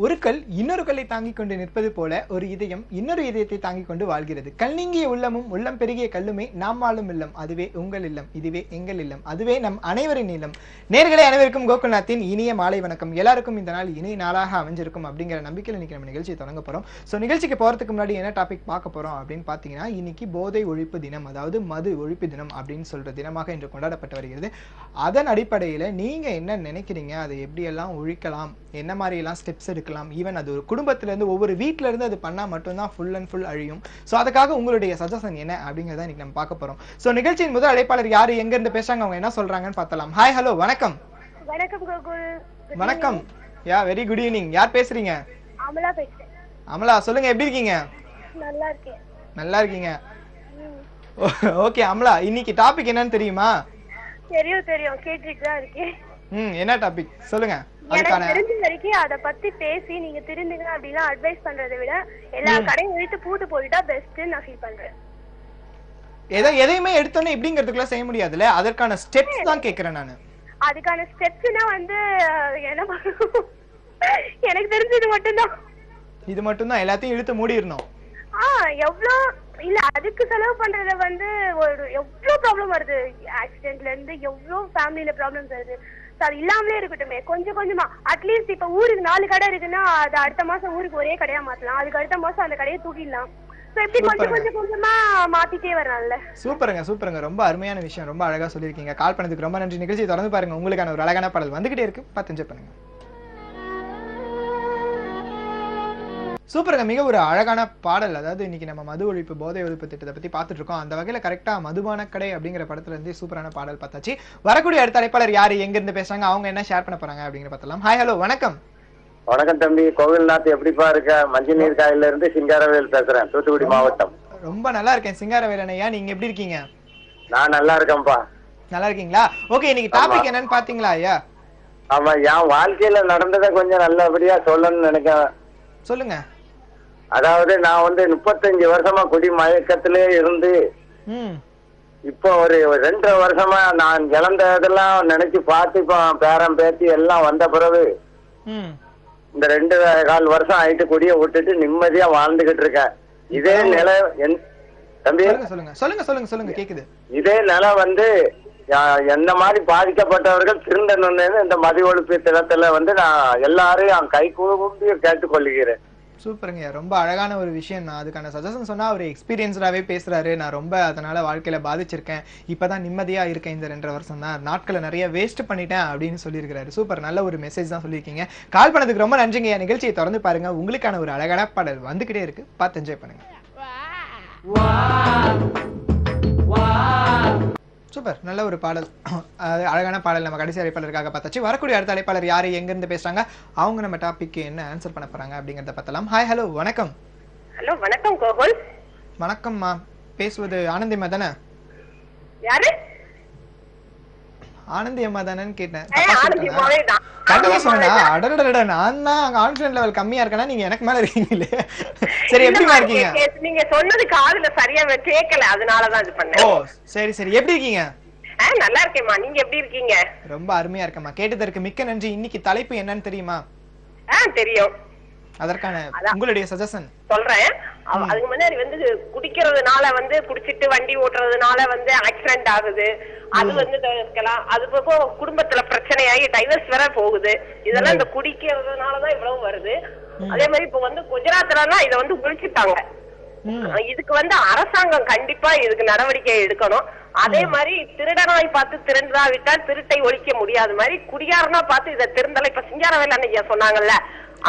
ஒரு கல் இன்னொரு கல்லை தாங்கிக் கொண்டு நிற்பது போல ஒரு இதயம் இன்னொரு இதயத்தை தாங்கிக் கொண்டு வாழ்கிறது. கல் நீங்கிய உள்ளமும் உள்ளம் பெருகிய கல்லுமே நாம் வாழும் இல்லம். அதுவே உங்கள் இல்லம், இதுவே எங்கள் இல்லம், அதுவே நம் அனைவரின் இல்லம். நேயர்களே அனைவருக்கும் கோகுல்நாத்தின் இனிய மாலை வணக்கம். எல்லாருக்கும் இந்த நாள் இனிய நாளாக அமைஞ்சிருக்கும் அப்படிங்கிற நம்பிக்கையில் இன்னைக்கு நம்ம நிகழ்ச்சியை தொடங்க போறோம். ஸோ நிகழ்ச்சிக்கு போறதுக்கு முன்னாடி என்ன டாபிக் பார்க்க போறோம் அப்படின்னு பார்த்தீங்கன்னா, இன்னைக்கு போதை ஒழிப்பு தினம், அதாவது மது ஒழிப்பு தினம் அப்படின்னு சொல்ற தினமாக இன்று கொண்டாடப்பட்டு வருகிறது. அதன் அடிப்படையில் நீங்க என்ன நினைக்கிறீங்க, அதை எப்படியெல்லாம் ஒழிக்கலாம், என்ன மாதிரி எல்லாம் ஸ்டெப்ஸ் எடுக்கலாம், ஈவன் அது ஒரு குடும்பத்துல இருந்து ஒவ்வொரு வீட்ல இருந்து அது பண்ணா மட்டும்தான் ஃபுல் அண்ட் ஃபுல் அழியும். ஸோ அதுக்காக உங்களுடைய சஜஷன் என்ன அப்படிங்கிறத இன்னைக்கு நம்ம பார்க்க போறோம். ஸோ நிகழ்ச்சியின் முதல் அழைப்பாளர் யாரு, எங்க இருந்து பேசுறாங்க, அவங்க என்ன சொல்றாங்கன்னு பார்த்தலாம். ஹாய், ஹலோ, வணக்கம். வணக்கம் கோகுல். வணக்கம். Yeah very good evening. யார் பேசுறீங்க? அமலா பேசுறேன். அமலா, சொல்லுங்க, எப்படி இருக்கீங்க? நல்லா இருக்கேன். நல்லா இருக்கீங்க. ஓகே அமலா, இன்னைக்கு டாபிக் என்னன்னு தெரியுமா? தெரியும் தெரியும், கேட்டுட்டு தான் இருக்கேன். என்ன டாபிக் சொல்லுங்க. எனக்கு தெரிஞ்ச வரைக்கும் அத பத்தி பேசி நீங்க திருந்துங்க அப்படின்னா அட்வைஸ் பண்றதை விட எல்லா கடையும் எடுத்து பூட்டு போயிட்டா பெஸ்ட்னு நான் ஃபீல் பண்றேன். எதையுமே எடுத்தோன்னே இப்படிங்கிறதுக்குள்ள செய்ய முடியாதுல்ல, அதற்கான ஸ்டெப்ஸ் தான் கேக்குறேன் நானு. அதுக்கான ஸ்டெப்ஸ்னா வந்து என்ன பண்ணணும், எனக்கு தெரிஞ்சது மட்டும்தான். இது மட்டும்தான், எல்லாத்தையும் இழுத்து மூடிடணும். எவ்வளோ இல்ல, அதுக்கு செலவு பண்றத வந்து ஒரு எவ்வளவு ப்ராப்ளம் வருது, ஆக்சிடென்ட்ல இருந்து எவ்வளவு ஃபேமிலில ப்ராப்ளம்ஸ் வருது. அது இல்லாமலே இருக்கட்டுமே, கொஞ்சம் கொஞ்சமா அட்லீஸ்ட் இப்ப ஊருக்கு 4 கடை இருக்குன்னா அது அடுத்த மாசம் ஊருக்கு ஒரே கடையா மாத்தலாம், அதுக்கு அடுத்த மாசம் அந்த கடையை தூக்கிடலாம். எப்படி கொஞ்சம் கொஞ்சமா மாத்திட்டே வரலாம்ல. சூப்பருங்க சூப்பருங்க, ரொம்ப அருமையான விஷயம், ரொம்ப அழகா சொல்லியிருக்கீங்க. கால் பண்ணதுக்கு ரொம்ப நன்றி. நிகழ்ச்சியை தொடர்ந்து பாருங்க, உங்களுக்கான ஒரு அழகான பாடல் வந்துகிட்டே இருக்கு, பார்த்து என்ஜாய் பண்ணுங்க. சூப்பருங்க, மிக ஒரு அழகான பாடல். அதாவது இன்னைக்கு நம்ம மது ஒழிப்பு, போதை ஒழிப்பு திட்டத்தை பத்தி பார்த்துட்டு இருக்கோம். அந்த வகையில கரெக்டா மதுபான கடை அப்படிங்கிற படத்துல இருந்து சூப்பரான பாடல் பார்த்தாச்சு. வரக்கூடிய அடுத்த அழைப்பாளர் யாரு, எங்க இருந்து பேசுறாங்க, அவங்க என்ன ஷேர் பண்ண போறாங்க அப்படிங்கிற பார்த்தலாம். ஹாய், ஹலோ, வணக்கம். வணக்கம் தம்பி, கோவில்நாத், எப்படிப்பா இருக்க? மஞ்சள் நீர் காயில இருந்து சிங்காரவேல் பேசுறேன், தூத்துக்குடி மாவட்டம். ரொம்ப நல்லா இருக்கேன் சிங்காரவேல் ஐயா, நீங்க எப்படி இருக்கீங்க? நான் நல்லா இருக்கேன்ப்பா. நல்லா இருக்கீங்களா? ஓகே, இன்னைக்கு டாபிக் என்னன்னு பாத்தீங்களா ஐயா? ஆமா, என் வாழ்க்கையில நடந்ததை கொஞ்சம் நல்லபடியா சொல்லணும்னு நினைக்கிறேன். சொல்லுங்க. அதாவது நான் வந்து 35 வருஷமா குடி மயக்கத்திலே இருந்து இப்போ ஒரு 2.5 வருஷமா நான் இழந்ததெல்லாம் நினைச்சு பார்த்து இப்போ பேரம் பேத்தி எல்லாம் வந்த பிறகு இந்த 2.25 வருஷம் ஆயிட்டு குடியை விட்டுட்டு நிம்மதியா வாழ்ந்துகிட்டு இருக்கேன். இதே நிலை தம்பி சொல்லுங்க சொல்லுங்க சொல்லுங்க சொல்லுங்க, கேக்குது. இதே நிலை வந்து எந்த மாதிரி பாதிக்கப்பட்டவர்கள் திருந்தணும்னு இந்த மது ஒழிப்பு தினத்துல வந்து நான் எல்லாரையும் கை கூப்பி கேட்டுக்கொள்கிறேன். சூப்பருங்க, ரொம்ப அழகான ஒரு விஷயம். நான் அதுக்கான சஜஷன் சொன்னா அவர் எக்ஸ்பீரியன்ஸ்டாவே பேசுறாரு. நான் ரொம்ப அதனால வாழ்க்கையில பாதிச்சிருக்கேன், இப்பதான் நிம்மதியா இருக்கேன், இந்த 2.5 வருஷம் தான், நாட்களை நிறைய வேஸ்ட் பண்ணிட்டேன் அப்படின்னு சொல்லியிருக்காரு. சூப்பர், நல்ல ஒரு மெசேஜ் தான் சொல்லியிருக்கீங்க. கால் பண்ணதுக்கு ரொம்ப நன்றிங்க. நிகழ்ச்சியை தொடர்ந்து பாருங்க, உங்களுக்கான ஒரு அழகான பாடல் வந்துகிட்டே இருக்கு, பார்த்து என்ஜாய் பண்ணுங்க. சூப்பர், நல்ல ஒரு பாடல், அழகான பாடல். நம்ம கடைசி அழைப்பாளருக்காக பார்த்தாச்சு. வரக்கூடிய அடுத்த அழைப்பாளர் யாரு, எங்க இருந்து பேசுறாங்க, அவங்க நம்ம டாபிக் என்ன ஆன்சர் பண்ண போறாங்க அப்படிங்கறத பார்த்தலாம். ஹாய், ஹலோ, வணக்கம். ஹலோ, வணக்கம் கோகுல். வணக்கம்மா, பேசுவது ஆனந்தி அம்மா தானே? யாரு? ஆனந்தி அம்மா தானேன்னு கேட்டேன். நான் தான் கான்ஃபிடன்ட் லெவல் கம்மியா இருக்கேன்னா நீங்க எனக்கு மேல இருக்கீங்களே. சரி, எப்படிமா இருக்கீங்க? நீங்க சொன்னது காதுல சரியா கேட்கல, அதனாலதான் இது பண்ணேன். ஓ சரி சரி, எப்படி இருக்கீங்க? நல்லா இருக்கேம்மா, நீங்க எப்படி இருக்கீங்க? ரொம்ப அருமையா இருக்கேம்மா, கேட்டதற்கு மிக்க நன்றி. இன்னைக்கு தலைப்பு என்னன்னு தெரியுமா? தெரியும். அதற்கான உங்களுடைய சஜஷன் சொல்றேன். அதுக்கு முன்னாடி வந்து குடிக்கிறதுனால வந்து குடிச்சிட்டு வண்டி ஓட்டுறதுனால வந்து ஆக்சிடென்ட் ஆகுது, அது வந்து தவிர்க்கலாம். அது போக குடும்பத்துல பிரச்சனையாகி டைவர்ஸ் வேற போகுது. இதெல்லாம் இந்த குடிக்கிறதுனாலதான் இவ்வளவு வருது. அதே மாதிரி இப்ப வந்து குஜராத்லாம் இதை வந்து ஒழிச்சுட்டாங்க. இதுக்கு வந்து அரசாங்கம் கண்டிப்பா இதுக்கு நடவடிக்கை எடுக்கணும். அதே மாதிரி திருடனாய் பார்த்து திருந்தா விட்டால் திருட்டை ஒழிக்க முடியாத மாதிரி குடியாரனா பார்த்து இதை திருந்தல. இப்ப சிங்காரவேல் அன்னைக்கு சொன்னாங்கல்ல,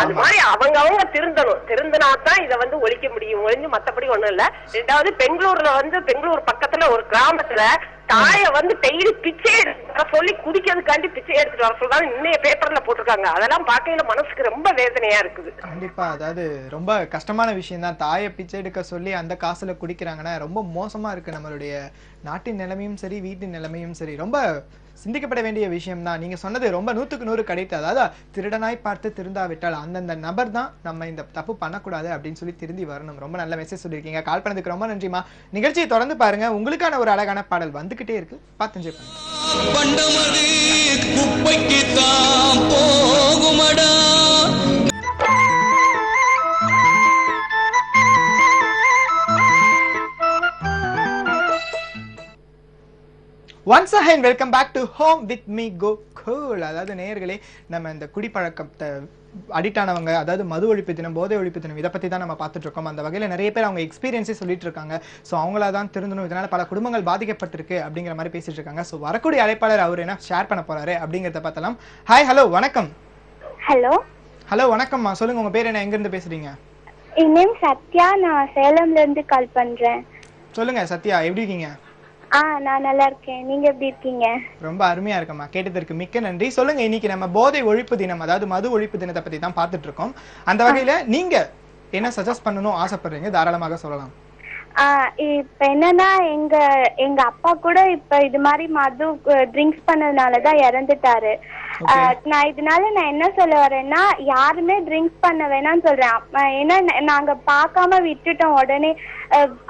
அது மாதிரி அவங்க திருந்தணும். திருந்தினாதான் இதை வந்து ஒழிக்க முடியும், ஒழிஞ்சு மத்தபடி ஒண்ணும் இல்ல. ரெண்டாவது, பெங்களூர்ல வந்து பெங்களூர் பக்கத்துல ஒரு கிராமத்துல தாய வந்து டெய்லி பிச்சை எடுத்து சொல்லி குடிக்கிறதுக்காண்டி பிச்சை எடுத்துட்டு வர சொல்றாங்க. இன்னைய பேப்பர்ல போட்டிருக்காங்க. அதெல்லாம் பார்க்கையில மனசுக்கு ரொம்ப வேதனையா இருக்குது. கண்டிப்பா, அதாவது ரொம்ப கஷ்டமான விஷயம் தான். தாயை பிச்சை எடுக்க சொல்லி அந்த காசுல குடிக்கிறாங்கன்னா ரொம்ப மோசமா இருக்கு. நம்மளுடைய நாட்டின் நிலைமையும் சரி, வீட்டின் நிலைமையும் சரி, ரொம்ப சிந்திக்கப்பட வேண்டிய விஷயம் தான். நீங்க சொன்னது ரொம்ப 100க்கு 100 கிடைத்து. அதாவது திருடனாய் பார்த்து திருந்தாவிட்டால் அந்தந்த நபர் தான் நம்ம இந்த தப்பு பண்ணக்கூடாது அப்படின்னு சொல்லி திருந்தி வரணும். ரொம்ப நல்ல மெசேஜ் சொல்லியிருக்கீங்க. கால் பண்ணதுக்கு ரொம்ப நன்றிமா. நிகழ்ச்சியை தொடர்ந்து பாருங்க, உங்களுக்கான ஒரு அழகான பாடல் வந்துகிட்டே இருக்கு, பார்த்து என்ஜாய் பண்ணுங்க. Once again welcome back to home with me Gokul. அதாவது நேயர்களே, நம்ம இந்த குடிப்பழக்கத்தை அடிக்ட் ஆனவங்க, அதாவது மது ஒழிப்பு தினம், போதை ஒழிப்பு தினம், இதை பற்றி தான் நம்ம பார்த்துட்டு இருக்கோம். அந்த வகையில் நிறைய பேர் அவங்க எக்ஸ்பீரியன்ஸே சொல்லிட்டு இருக்காங்க. ஸோ அவங்களா தான் திருந்தணும், இதனால பல குடும்பங்கள் பாதிக்கப்பட்டிருக்கு அப்படிங்கிற மாதிரி பேசிட்டு இருக்காங்க. ஸோ வரக்கூடிய அழைப்பாளர் அவர் என்ன ஷேர் பண்ண போறாரு அப்படிங்கிறத பார்த்தலாம். ஹாய், ஹலோ, வணக்கம். ஹலோ ஹலோ, வணக்கம்மா. சொல்லுங்க, உங்க பேர் என்ன, எங்க இருந்து பேசுறீங்க? என் நேம் சத்யா, நான் சேலம்ல இருந்து கால் பண்றேன். சொல்லுங்க சத்யா, எப்படி இருக்கீங்க? நான் நல்லா இருக்கேன். நீங்க எப்படி இருக்கீங்க? ரொம்ப அருமையா இருக்கம்மா. கேட்டதற்கு மிக்க நன்றி. சொல்லுங்க, இன்னைக்கு நம்ம போதை ஒழிப்பு தினம், அதாவது மது ஒழிப்பு தினத்தை பத்தி தான் பார்த்துட்டு இருக்கோம். அந்த வகையில நீங்க என்ன சஜஸ்ட் பண்ணணும் ஆசைப்படுறீங்க, தாராளமாக சொல்லலாம். இப்ப என்னன்னா, எங்க அப்பா கூட இப்ப இது மாதிரி மது ட்ரிங்க்ஸ் பண்ணதுனாலதான் இறந்துட்டாரு. நான் இதனால நான் என்ன சொல்ல வரேன்னா, யாருமே ட்ரிங்க்ஸ் பண்ண வேணாம்னு சொல்றேன். ஏன்னா நாங்க பார்க்காம விட்டுட்டோம். உடனே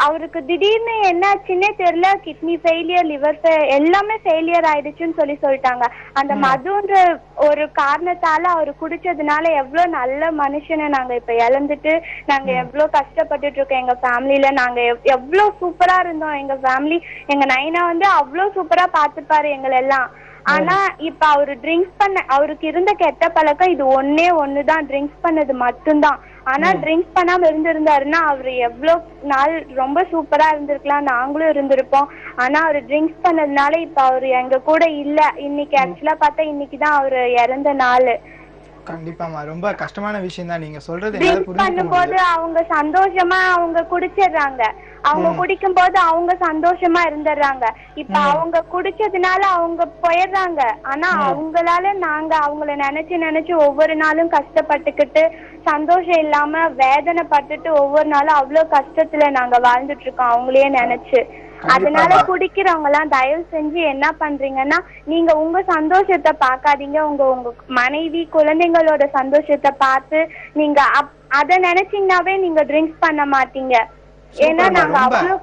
அவருக்கு திடீர்னு என்னாச்சுன்னே தெரியல, கிட்னி ஃபெயிலியர், லிவர் எல்லாமே ஃபெயிலியர் ஆயிடுச்சுன்னு சொல்லிட்டாங்க. அந்த மதுன்ற ஒரு காரணத்தால அவர் குடிச்சதுனால எவ்வளவு நல்ல மனுஷனை நாங்க இப்ப இழந்துட்டு நாங்க எவ்வளவு கஷ்டப்பட்டுட்டு இருக்கோம். எங்க ஃபேமிலியில நாங்க எவ்வளவு சூப்பரா இருந்தோம். எங்க ஃபேமிலி, எங்க நைனா வந்து அவ்வளவு சூப்பரா பாத்துப்பாரு எங்களை எல்லாம். ஆனா இப்ப அவரு ட்ரிங்க்ஸ் பண்ண, அவருக்கு இருந்த கெட்ட பழக்கம் இது ஒண்ணுதான், ட்ரிங்க்ஸ் பண்ணது மட்டும்தான். ஆனா ட்ரிங்க்ஸ் பண்ணாம இருந்திருந்தாருன்னா அவரு எவ்வளவு நாள் ரொம்ப சூப்பரா இருந்திருக்கலாம், நாங்களும் இருந்திருப்போம். ஆனா அவரு ட்ரிங்க்ஸ் பண்ணதுனால இப்ப அவரு எங்க கூட இல்ல. இன்னைக்கு ஆக்சுவலா பார்த்தா இன்னைக்குதான் அவரு இறந்த நாள். கண்டிப்பாமா, ரொம்ப கஷ்டமான விஷயம் தான் நீங்க சொல்றது. பண்ணும்போது அவங்க சந்தோஷமா அவங்க குடிச்சிடுறாங்க. அவங்க குடிக்கும் போது அவங்க சந்தோஷமா இருந்துடுறாங்க. இப்ப அவங்க குடிச்சதுனால அவங்க போயிடுறாங்க. ஆனா அவங்களால நாங்க அவங்கள நினைச்சு ஒவ்வொரு நாளும் கஷ்டப்பட்டுக்கிட்டு, சந்தோஷம் இல்லாம வேதனைப்பட்டுட்டு ஒவ்வொரு நாளும் அவ்வளவு கஷ்டத்துல நாங்க வாழ்ந்துட்டு இருக்கோம் அவங்களையே நினைச்சு. அதனால குடிக்கிறவங்க எல்லாம் தயவு செஞ்சு என்ன பண்றீங்கன்னா, நீங்க உங்க சந்தோஷத்தை பாக்காதீங்க, உங்க மனைவி குழந்தைங்களோட சந்தோஷத்தை பார்த்து நீங்க அத நினைச்சீங்கன்னாவே நீங்க ட்ரிங்க்ஸ் பண்ண மாட்டீங்க. ஏன்னா நாங்க அவ்வளவு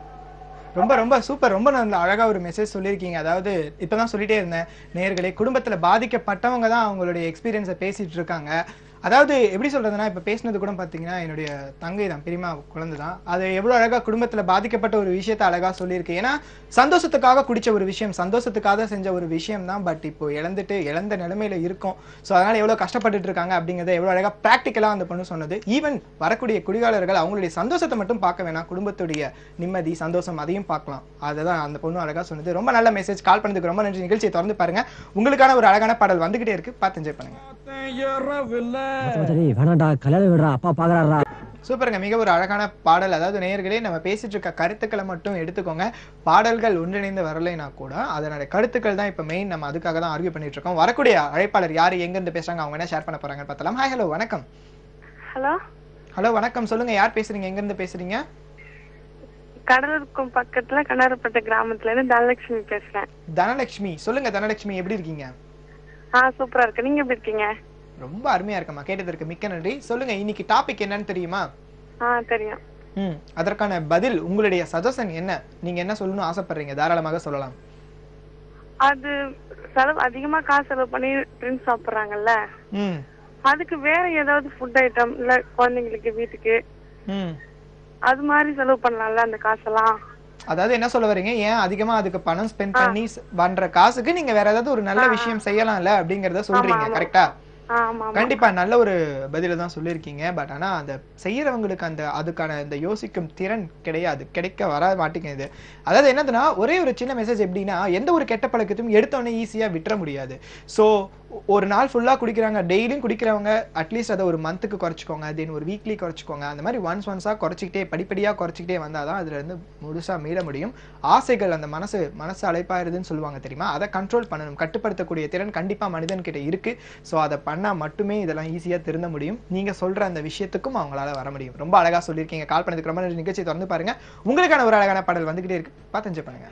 ரொம்ப ரொம்ப சூப்பர், ரொம்ப நல்ல அழகா ஒரு மெசேஜ் சொல்லியிருக்கீங்க. அதாவது இப்பதான் சொல்லிட்டே இருந்தேன் நேயர்களே, குடும்பத்துல பாதிக்கப்பட்டவங்க தான் அவங்களுடைய எக்ஸ்பீரியன்ஸை பேசிட்டு இருக்காங்க. அதாவது எப்படி சொல்றதுன்னா, இப்ப பேசினது கூட பாத்தீங்கன்னா என்னுடைய தங்கை தான், பெரியமா குழந்தை தான். அது எவ்வளவு அழகா குடும்பத்துல பாதிக்கப்பட்ட ஒரு விஷயத்த அழகா சொல்லியிருக்கு. ஏன்னா சந்தோஷத்துக்காக குடிச்ச ஒரு விஷயம், சந்தோஷத்துக்காக செஞ்ச ஒரு விஷயம் தான். பட் இப்போ இழந்த நிலைமையில இருக்கும். ஸோ அதனால எவ்வளவு கஷ்டப்பட்டுட்டு இருக்காங்க அப்படிங்கிறத எவ்வளவு அழகா பிராக்டிக்கலா அந்த பொண்ணு சொன்னது. ஈவன் வரக்கூடிய குடிகாரர்கள் அவங்களுடைய சந்தோஷத்தை மட்டும் பார்க்க வேணாம், குடும்பத்துடைய நிம்மதி, சந்தோஷம் அதையும் பார்க்கலாம். அதுதான் அந்த பொண்ணு அழகா சொன்னது. ரொம்ப நல்ல மெசேஜ். கால் பண்ணதுக்கு ரொம்ப நன்றி. நிகழ்ச்சியை தொடர்ந்து பாருங்க. உங்களுக்கான ஒரு அழகான பாடல் வந்துகிட்டே இருக்கு, பார்த்து என்ஜாய் பண்ணுங்க. சூப்பருங்க, மிக ஒரு அழகான பாடல். அதாவது நேயர்களே, நம்ம பேசிட்டு இருக்க கருத்துக்களை மட்டும் எடுத்துக்கோங்க. பாடல்கள் ஒன்றிணைந்து வரலைன்னா கூட அதனுடைய கருத்துக்கள் தான் இப்ப மெயின். நம்ம அதுக்காக தான் ஆர்கியூ பண்ணிட்டு இருக்கோம். வரக்கூடிய அழைப்பாளர் யாரு, எங்க இருந்து பேசுறாங்க, அவங்க என்ன ஷேர் பண்ண போறாங்க பார்த்தலாம். ஹாய், ஹலோ, வணக்கம். ஹலோ, வணக்கம். சொல்லுங்க, யார் பேசுறீங்க, எங்க இருந்து பேசுறீங்க? கடலூருக்கும் பக்கத்துல கண்ணாரப்பட்ட கிராமத்துல இருந்து தனலட்சுமி பேசுறேன். தனலட்சுமி, சொல்லுங்க தனலட்சுமி, எப்படி இருக்கீங்க? சூப்பரா இருக்கு. நீங்க எப்படி இருக்கீங்க? ரொம்ப அருமையா இருக்கமா. கேட்டதற்கு மிக்க நன்றி. சொல்லுங்க, இன்னைக்கு டாபிக் என்னன்னு தெரியுமா? தெரியும். அதற்கான பதில், உங்களுடைய சஜஷன் என்ன, நீங்க என்ன சொல்லணும்னு ஆசைப்படுறீங்க, தாராளமாக சொல்லலாம். அது செலவு அதிகமா காசு செலவு பண்ணி ட்ரிங்க்ஸ் சாப்பிடுறாங்கல்ல, அதுக்கு வேற ஏதாவது ஃபுட் ஐட்டம் இல்ல குழந்தைங்களுக்கு வீட்டுக்கு அது மாதிரி செலவு பண்ணலாம்ல அந்த காசெல்லாம். அதாவது என்ன சொல்ல வரீங்க, ஏன் அதிகமா அதுக்கு பணம் ஸ்பெண்ட் பண்ணி பண்ற காசுக்கு நீங்க வேற ஏதாவது ஒரு நல்ல விஷயம் செய்யலாம்ல அப்படிங்கறத சொல்றீங்க, கரெக்டா? கண்டிப்பா நல்ல ஒரு பதில தான் சொல்லியிருக்கீங்க. பட் ஆனா அந்த செய்யறவங்களுக்கு அதுக்கான இந்த யோசிக்கும் திறன் கிடைக்க வர மாட்டேங்குது. அதாவது என்னதுன்னா, ஒரே ஒரு சின்ன மெசேஜ் எப்படின்னா, எந்த ஒரு கெட்ட பழக்கத்தையும் எடுத்தோடனே ஈஸியா விட்டுற முடியாது. சோ ஒரு நாள் ஃபுல்லா குடிக்கிறாங்க, டெய்லியும் குடிக்கிறவங்க அட்லீஸ்ட் அதை ஒரு மந்த்துக்கு குறைச்சிக்கோங்க, தென் ஒரு வீக்லி குறைச்சிக்கோங்க. அந்த மாதிரி ஒன்ஸா குறைச்சிக்கிட்டே, படிப்படியா குறைச்சிக்கிட்டே வந்தாதான் அதுல இருந்து முழுசா மீள முடியும். ஆசைகள், அந்த மனசு அழைப்பாயிருதுன்னு சொல்லுவாங்க தெரியுமா, அதை கண்ட்ரோல் பண்ணணும். கட்டுப்படுத்தக்கூடிய திறன் கண்டிப்பா மனிதன் கிட்ட இருக்கு. சோ அதை பண்ணா மட்டுமே இதெல்லாம் ஈஸியா திருந்த முடியும். நீங்க சொல்ற அந்த விஷயத்துக்கும் அவங்களால வர முடியும். ரொம்ப அழகா சொல்லியிருக்கீங்க. கால் பண்ணதுக்கு ரொம்ப நன்றி. நிகழ்ச்சி தொடர்ந்து பாருங்க. உங்களுக்கான ஒரு அழகான பாடல் வந்துகிட்டே இருக்கு, பார்த்து என்ஜாய் பண்ணுங்க.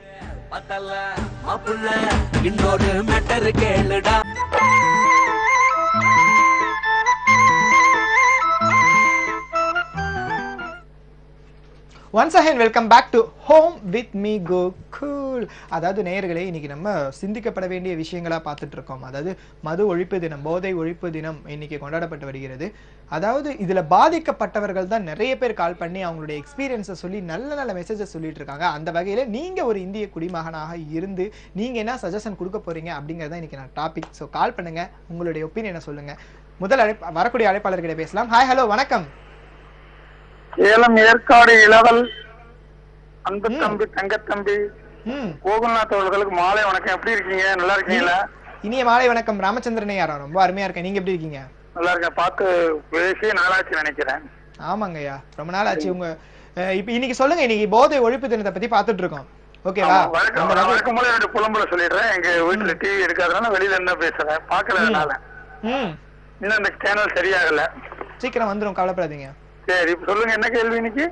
Once again, welcome back to Home with me Gokul. Beautiful. அதாவது நேயர்களே, இன்னைக்கு நம்ம சிந்திக்கப்பட வேண்டிய விஷயங்களா பார்த்துட்டு இருக்கோம். அதாவது மது ஒழிப்பு தினம், போதை ஒழிப்பு தினம் இன்னைக்கு கொண்டாடப்பட்டு வருகிறது. அதாவது இதுல பாதிக்கப்பட்டவர்கள் தான் நிறைய பேர் கால் பண்ணி அவங்களுடைய எக்ஸ்பீரியன்ஸை சொல்லி நல்ல நல்ல மெசேஜஸ் சொல்லிட்டு இருக்காங்க. அந்த வகையில நீங்க ஒரு இந்திய குடிமகனாக இருந்து நீங்க என்ன சஜஷன் கொடுக்க போறீங்க அப்படிங்கறத இன்னைக்கு நான் டாபிக். ஸோ கால் பண்ணுங்க, உங்களுடைய ஒப்பீனியனை சொல்லுங்க. முதல் வரக்கூடிய அழைப்பாளர்கிட்ட பேசலாம். ஹாய், ஹலோ, வணக்கம். சேலம் ஏற்காடு இளவல் அன்பு தம்பி தங்கத்தம்பி கோகுல்நாத் அவர்களுக்கு மாலை வணக்கம். எப்படி இருக்கீங்க? நல்லா இருக்கீங்களா? இனிய மாலை வணக்கம். ராமச்சந்திரன் ஐயா, ரொம்ப அருமையா இருக்கேன். நீங்க எப்படி இருக்கீங்க? நல்லா இருக்கேன். பார்த்து பேசி நாளாச்சு நினைக்கிறேன். ஆமாங்க ஐயா, ரொம்ப நாள் ஆச்சு. உங்க இப்ப இன்னைக்கு சொல்லுங்க, இன்னைக்கு போதை ஒழிப்பு தினத்தை பத்தி பாத்துட்டு இருக்கோம். ஓகேவா? வழக்கம் போல என்னோட புலம்புல சொல்லிடுறேன். எங்க வீட்டுல டிவி எடுக்காதனால வெளியில என்ன பேசுறேன், பாக்கலனால இன்னும் இந்த சேனல் சரியாகல. சீக்கிரம் வந்துரும், கவலைப்படாதீங்க. சரி, இப்ப சொல்லுங்க, என்ன கேள்வி இன்னைக்கு?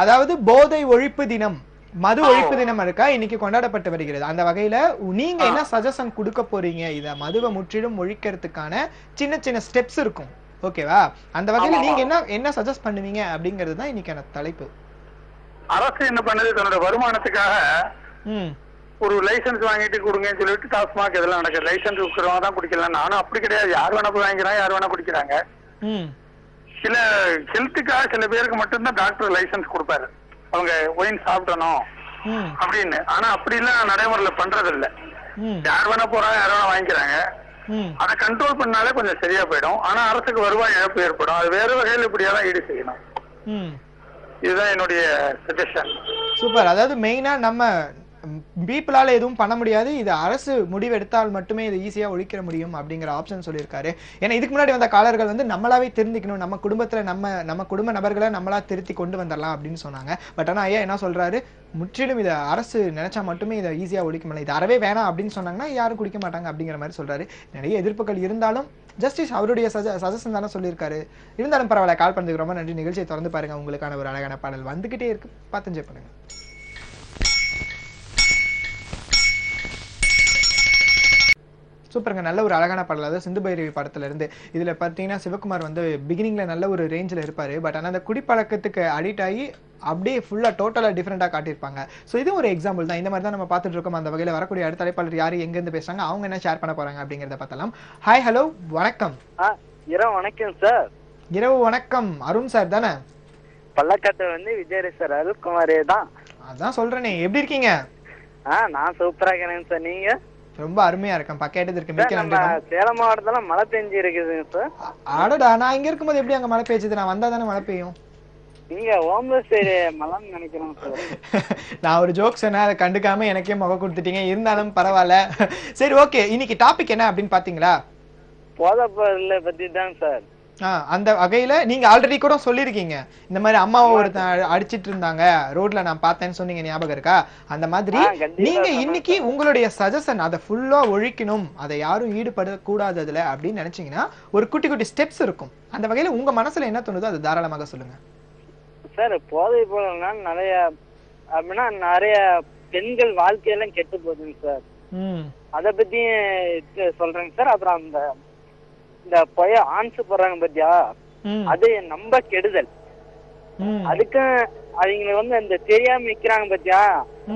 அதாவது போதை ஒழிப்பு தினம், மது ஒழிப்பு தினம் இருக்கா இன்னைக்கு கொண்டாடப்பட்டு வருகிறது. அந்த வகையில நீங்க என்ன சஜஷன் கொடுக்க போறீங்க? இத மதுவை முற்றிலும் ஒழிக்கிறதுக்கான சின்ன சின்ன ஸ்டெப்ஸ் இருக்கும். ஓகேவா? அந்த வகையில நீங்க என்ன சஜஸ்ட் பண்ணுவீங்க அப்படிங்கிறது தான் இன்னைக்கான தலைப்பு. அரசு என்ன பண்ணுது, தன்னோட வருமானத்துக்காக ஒரு லைசன்ஸ் வாங்கிட்டு கொடுங்கன்னு சொல்லிட்டு டாஸ்மாக் இதெல்லாம் நடக்குது. லைசன்ஸ் இருக்கிறவங்க தான் குடிக்கலாம். நானும் அப்படி கிடையாது. யார் வேணா போய் வாங்கிக்கிறாங்க, யார் வேணா குடிக்கிறாங்க. சில ஹெல்த்துக்காக சில பேருக்கு மட்டும்தான் டாக்டர் லைசன்ஸ் கொடுப்பாரு, அவங்க ஒயின் சாப்பிடணும் அப்படின்னு. ஆனா அப்படி எல்லாம் நடைமுறையில பண்றது இல்ல. யார் வேணா போறாங்க, யார் வேணா வாங்கிக்கிறாங்க. அதை கண்ட்ரோல் பண்ணாலே கொஞ்சம் சரியா போயிடும். ஆனா அரசுக்கு வருவாய் இழப்பு ஏற்படும். அது வேற வகையில் இப்படியாதான் ஈடு செய்யணும். இதுதான் என்னுடைய சஜஷன். சூப்பர். அதாவது மெயினா நம்ம பீப்புளால எதுவும் பண்ண முடியாது, இது அரசு முடிவெடுத்தால் மட்டுமே இது ஈஸியா ஒழிக்க முடியும் அப்படிங்கிற ஆப்ஷன் சொல்லியிருக்காரு. ஏன்னா இதுக்கு முன்னாடி வந்த காலர்கள் வந்து நம்மளாவே திருந்திக்கணும், நம்ம குடும்பத்துல நம்ம குடும்ப நபர்களை நம்மளா திருத்தி கொண்டு வந்துடலாம் அப்படின்னு சொன்னாங்க. பட் ஆனா ஐயா என்ன சொல்றாரு, முற்றிலும் இதை அரசு நினைச்சா மட்டுமே இதை ஈஸியா ஒழிக்க முடியல, இது அறவே வேணாம் அப்படின்னு சொன்னாங்கன்னா யாரும் குடிக்க மாட்டாங்க அப்படிங்கிற மாதிரி சொல்றாரு. நிறைய எதிர்ப்புகள் இருந்தாலும் ஜஸ்டிஸ் அவருடைய சஜஷன் தானே சொல்லியிருக்காரு. இருந்தாலும் பரவாயில்ல. கால் பண்ணதுக்கு ரொம்ப நன்றி. நிகழ்ச்சியை திறந்து பாருங்க, உங்களுக்கான ஒரு அழகான பாடல் வந்துகிட்டே இருக்கு, பார்த்து என்ஜாய் பண்ணுங்க. சூப்பருங்க, நல்ல ஒரு அழகான பாடல். அதாவது சிந்து பைரவி படத்துல இருந்து. இதுல பாத்தீங்கன்னா சிவகுமார் வந்து பிகினிங்ல நல்ல ஒரு ரேஞ்சில் இருப்பாரு. பட் ஆனா அந்த குடிப்பழக்கத்துக்கு அடிக்ட் ஆகி அப்படியே ஃபுல்லா டோட்டலா டிஃப்ரெண்டா காட்டியிருப்பாங்க. ஸோ இது ஒரு எக்ஸாம்பிள் தான். இந்த மாதிரி தான் நம்ம பார்த்துட்டு இருக்கோம். அந்த வகையில் வரக்கூடிய அடுத்த அழைப்பாளர் யாரு, எங்க இருந்து பேசுறாங்க, அவங்க என்ன ஷேர் பண்ண போறாங்க அப்படிங்கறத பார்த்தலாம். ஹாய், ஹலோ, வணக்கம். இரவு வணக்கம் சார். இரவு வணக்கம். அருண் சார் தானே? பள்ளக்காட்டு வந்து விஜய் சார், அருள்குமாரே தான். அதான் சொல்றேனே, எப்படி இருக்கீங்க? நான் சூப்பரா இருக்கேன் சார். நீங்க? ரொம்ப அருமையா இருக்கேன். பக்கேட்டது இருக்கு. மிக்க நன்றி. சேலம் மாவட்டத்துல மழை பெஞ்சு இருக்குதுங்க சார். அடடா, நான் இங்க இருக்கும்போது எப்படி அங்க மழை பெய்யுது? நான் வந்தா தானே மழை பெய்யும். நீங்க ஓம்பு சைடு மழைன்னு நினைக்கிறேன் சார். நான் ஒரு ஜோக் சொன்னேன், அதை கண்டுக்காம எனக்கே முக கொடுத்துட்டீங்க. இருந்தாலும் பரவாயில்ல. சரி, ஓகே. இன்னைக்கு டாபிக் என்ன அப்படின்னு பாத்தீங்களா? போதை பொருளை பத்தி தான் சார். அந்த வகையில நீங்க ஆல்ரெடி கூட சொல்லிருக்கீங்க, இந்த மாதிரி அம்மாவை ஒருத்தன் அடிச்சிட்டு இருந்தாங்க ரோட்ல, நான் பார்த்தேன்னு சொன்னீங்க, ஞாபகம் இருக்கா? அந்த மாதிரி நீங்க இன்னைக்கு உங்களுடைய சஜஷன், அதை ஃபுல்லா ஒழிக்கணும், அதை யாரும் ஈடுபடக்கூடாததுல அப்படின்னு நினைச்சீங்கன்னா ஒரு குட்டி குட்டி ஸ்டெப்ஸ் இருக்கும். அந்த வகையில உங்க மனசுல என்ன தோணுதோ அதை தாராளமாக சொல்லுங்க சார். போதை பொருள்னா நிறைய பெண்கள் வாழ்க்கையெல்லாம் கெட்டு போகுதுங்க சார். அத பத்தி சொல்றேங்க சார். அப்புறம் இந்த பொய ஆன்சு போடுறாங்க பத்தியா, அது நம்ம கெடுதல். அதுக்கு அவங்க வந்து அந்த தெரியாம நிக்கிறாங்க பத்தியா,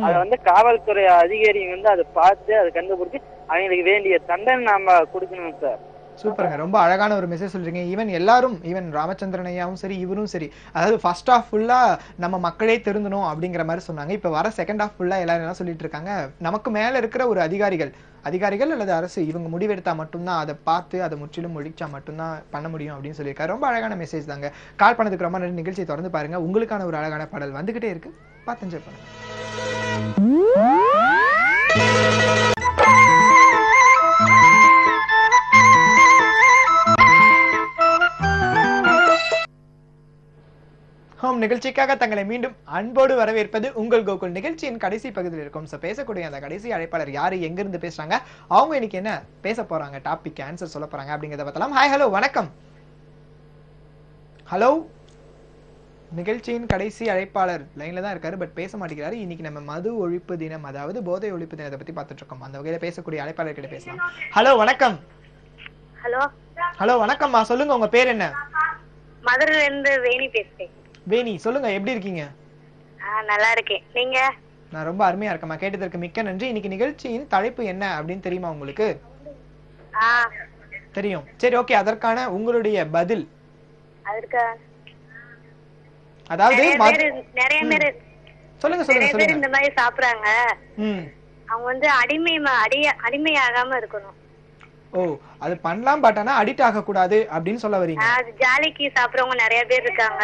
அத வந்து காவல்துறை அதிகாரிங்க வந்து அதை பார்த்து அதை கண்டுபிடிச்சு அவங்களுக்கு வேண்டிய தண்டனை நாம கொடுக்கணும் சார். சூப்பருங்க, ரொம்ப அழகான ஒரு மெசேஜ் சொல்றீங்க. ஈவன் ராமச்சந்திரன் ஐயாவும் சரி, இவரும் சரி, அதாவது ஃபர்ஸ்ட் ஹாஃப் ஃபுல்லா நம்ம மக்களே திருந்தணும் அப்படிங்கிற மாதிரி சொன்னாங்க. இப்ப வர செகண்ட் ஹாஃப் ஃபுல்லா எல்லாரும் என்ன சொல்லிட்டு இருக்காங்க, நமக்கு மேல இருக்கிற ஒரு அதிகாரிகள் அல்லது அரசு இவங்க முடிவெடுத்தா மட்டும்தான், அதை பார்த்து அதை முற்றிலும் ஒழிச்சா மட்டும்தான் பண்ண முடியும் அப்படின்னு சொல்லியிருக்காரு. ரொம்ப அழகான மெசேஜ் தாங்க. கால் பண்ணதுக்கு ரொம்ப நன்றி. நிகழ்ச்சியை தொடர்ந்து பாருங்க, உங்களுக்கான ஒரு அழகான பாடல் வந்துகிட்டே இருக்கு, பார்த்து என்ஜாய் பண்ணுங்க. ஹோம் நிகழ்ச்சிக்காக தங்களை மீண்டும் அன்போடு வரவேற்பது உங்கள் கோகுல். நிகழ்ச்சியின் கடைசி பகுதியில் இருக்கும். பேசக்கூடிய அந்த கடைசி அழைப்பாளர் யாரு, எங்க இருந்து பேசுறாங்க, அவங்க இன்னைக்கு என்ன பேச போறாங்க, டாபிக் ஆன்சர் சொல்ல போறாங்க அப்படிங்கறத பார்த்தலாம். ஹாய், ஹலோ, வணக்கம். ஹலோ, நிகழ்ச்சியின் கடைசி அழைப்பாளர் லைன்ல தான் இருக்காரு, பட் பேச மாட்டேங்கிறாரு. இன்னைக்கு நம்ம மது ஒழிப்பு தினம், அதாவது போதை ஒழிப்பு தினத்தை பத்தி பார்த்துட்டு இருக்கோம். அந்த வகையில பேசக்கூடிய அழைப்பாளர் கிட்ட பேசலாம். ஹலோ, வணக்கம். ஹலோ, வணக்கம்மா, சொல்லுங்க, உங்க பேர் என்ன? மதுரையில இருந்து வேணி பேசுறேன். வேணி, சொல்லுங்க, எப்படி இருக்கீங்க? நல்லா இருக்கேன். நீங்க? நான் ரொம்ப அருமையா இருக்கேம்மா, கேட்டதற்கு மிக்க நன்றி. இன்னைக்கு நிகழ்ச்சியின் தலைப்பு என்ன அப்படின்னு தெரியுமா உங்களுக்கு? தெரியும். சரி, ஓகே, அதற்கான உங்களுடைய பதில். அதாவது நிறைய பேர் சொல்லுங்க சொல்லுங்க சொல்லுங்க. இந்த மாதிரி சாப்பிடுறாங்க, அவங்க வந்து அடிமையாகாம இருக்கணும். ஓ, அது பண்ணலாம், பட் ஆனா அடிக்ட் ஆக கூடாது அப்படின்னு சொல்ல வரீங்க. அது ஜாலிக்கு சாப்பிடுறவங்க நிறைய பேர் இருக்காங்க.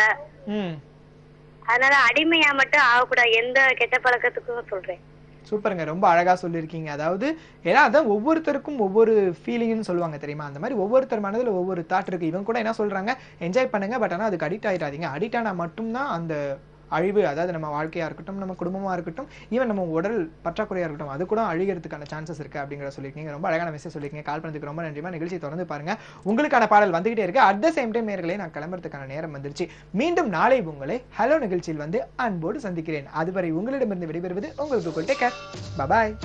அதனால அடிமையா மட்டும் ஆகக்கூடாது, எந்த கெட்ட பழக்கத்துக்கும் சொல்றேன். சூப்பருங்க, ரொம்ப அழகா சொல்லியிருக்கீங்க. அதாவது ஏன்னா அதான் ஒவ்வொருத்தருக்கும் ஒவ்வொரு ஃபீலிங்னு சொல்லுவாங்க தெரியுமா, அந்த மாதிரி ஒவ்வொருத்தர் மனதுல ஒவ்வொரு தாட் இருக்கு. இவங்க கூட என்ன சொல்றாங்க, என்ஜாய் பண்ணுங்க, பட் ஆனா அதுக்கு அடிக்ட் ஆயிடாதீங்க. அடிக்ட் ஆனா மட்டும்தான் அந்த அழிவு, அதாவது நம்ம வாழ்க்கையா இருக்கட்டும், நம்ம குடும்பமா இருக்கட்டும், ஈவன் நம்ம உடல் பற்றாக்குறையா இருக்கட்டும், அது கூட அழிகிறதுக்கான சான்சஸ் இருக்கு அப்படிங்கிற சொல்லியிருக்கீங்க. ரொம்ப அழகான மெசேஜ் சொல்லியிருக்கீங்க. கால் பண்ணதுக்கு ரொம்ப நன்றிமா. நிகழ்ச்சி தொடர்ந்து பாருங்க, உங்களுக்கான பாடல் வந்துகிட்டே இருக்கு. அட் த சேம் டைம் நேயர்களே, நான் கிளம்புறதுக்கான நேரம் வந்துருச்சு. மீண்டும் நாளை உங்களை ஹலோ நிகழ்ச்சியில் வந்து அன்போடு சந்திக்கிறேன். அதுவரை உங்களிடமிருந்து விடைபெறுவது உங்களுக்கு. Take care, bye bye.